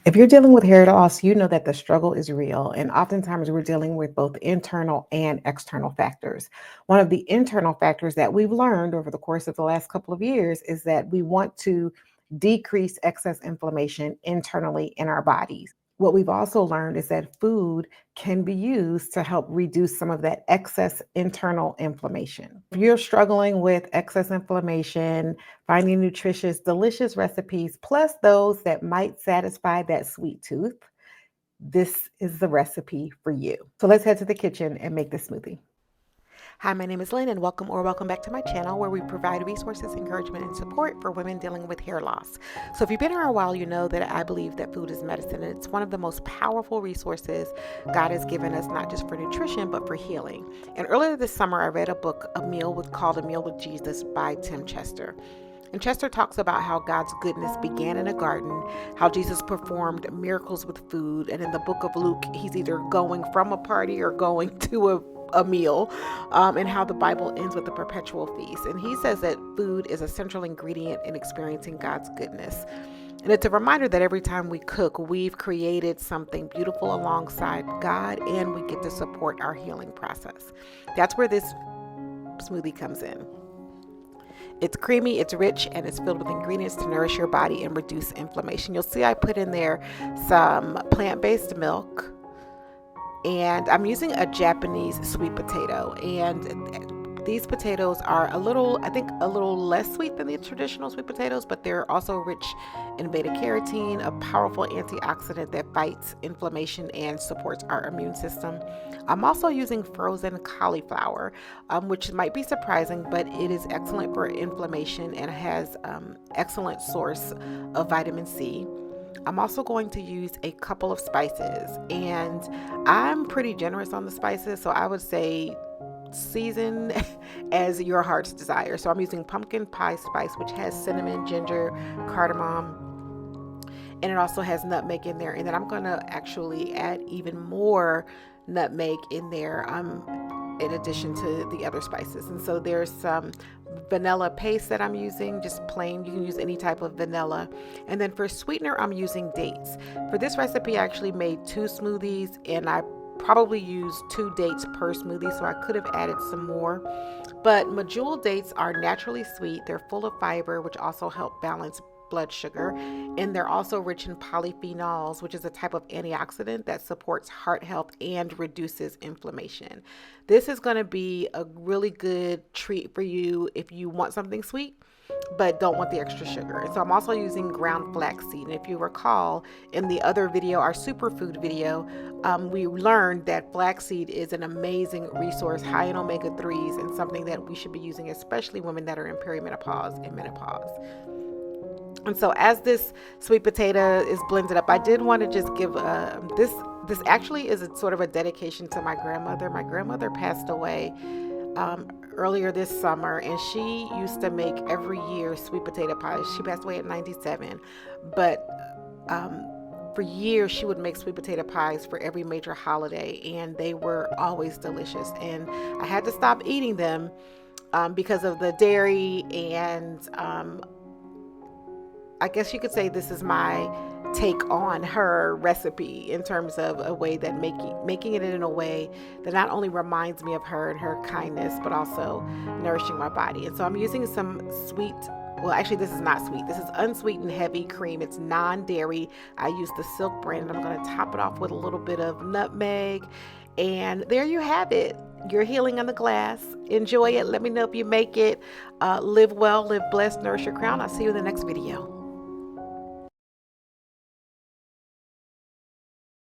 If you're dealing with hair loss, you know that the struggle is real, and oftentimes we're dealing with both internal and external factors. One of the internal factors that we've learned over the course of the last couple of years is that we want to decrease excess inflammation internally in our bodies. What we've also learned is that food can be used to help reduce some of that excess internal inflammation. If you're struggling with excess inflammation, finding nutritious, delicious recipes, plus those that might satisfy that sweet tooth, this is the recipe for you. So let's head to the kitchen and make this smoothie. Hi, my name is Lynn, and welcome back to my channel where we provide resources, encouragement, and support for women dealing with hair loss. So if you've been here a while, you know that I believe that food is medicine, and it's one of the most powerful resources God has given us, not just for nutrition, but for healing. And earlier this summer, I read a book, called A Meal with Jesus by Tim Chester. And Chester talks about how God's goodness began in a garden, how Jesus performed miracles with food, and in the book of Luke, he's either going from a party or going to a meal, and how the Bible ends with a perpetual feast. And he says that food is a central ingredient in experiencing God's goodness. And it's a reminder that every time we cook, we've created something beautiful alongside God, and we get to support our healing process. That's where this smoothie comes in. It's creamy, it's rich, and it's filled with ingredients to nourish your body and reduce inflammation. You'll see I put in there some plant-based milk, and I'm using a Japanese sweet potato. And these potatoes are a little less sweet than the traditional sweet potatoes, but they're also rich in beta carotene, a powerful antioxidant that fights inflammation and supports our immune system. I'm also using frozen cauliflower, which might be surprising, but it is excellent for inflammation and has excellent source of vitamin C. I'm also going to use a couple of spices, and I'm pretty generous on the spices, so I would say season as your heart's desire. So I'm using pumpkin pie spice, which has cinnamon, ginger, cardamom, and it also has nutmeg in there. And then I'm going to actually add even more nutmeg in there, in addition to the other spices. And so there's some vanilla paste that I'm using, just plain. You can use any type of vanilla. And then for sweetener, I'm using dates. For this recipe, I actually made 2 smoothies, and I probably used 2 dates per smoothie, so I could have added some more. But Medjool dates are naturally sweet. They're full of fiber, which also help balance blood sugar, and they're also rich in polyphenols, which is a type of antioxidant that supports heart health and reduces inflammation. This is going to be a really good treat for you if you want something sweet but don't want the extra sugar. And so I'm also using ground flaxseed. And if you recall, in the other video, our superfood video, we learned that flaxseed is an amazing resource, high in omega-3s, and something that we should be using, especially women that are in perimenopause and menopause. And so as this sweet potato is blended up, I did want to just give this actually is a sort of a dedication to my grandmother. My grandmother passed away earlier this summer, and she used to make every year sweet potato pies. She passed away at 97, but for years she would make sweet potato pies for every major holiday, and they were always delicious. And I had to stop eating them because of the dairy, and I guess you could say this is my take on her recipe in terms of a way that making it in a way that not only reminds me of her and her kindness, but also nourishing my body. And so I'm using some sweet, well, actually this is not sweet, this is unsweetened heavy cream. It's non-dairy. I use the Silk brand, and I'm going to top it off with a little bit of nutmeg. And there you have it. You're healing on the glass. Enjoy it. Let me know if you make it. Live well, live blessed, nourish your crown. I'll see you in the next video.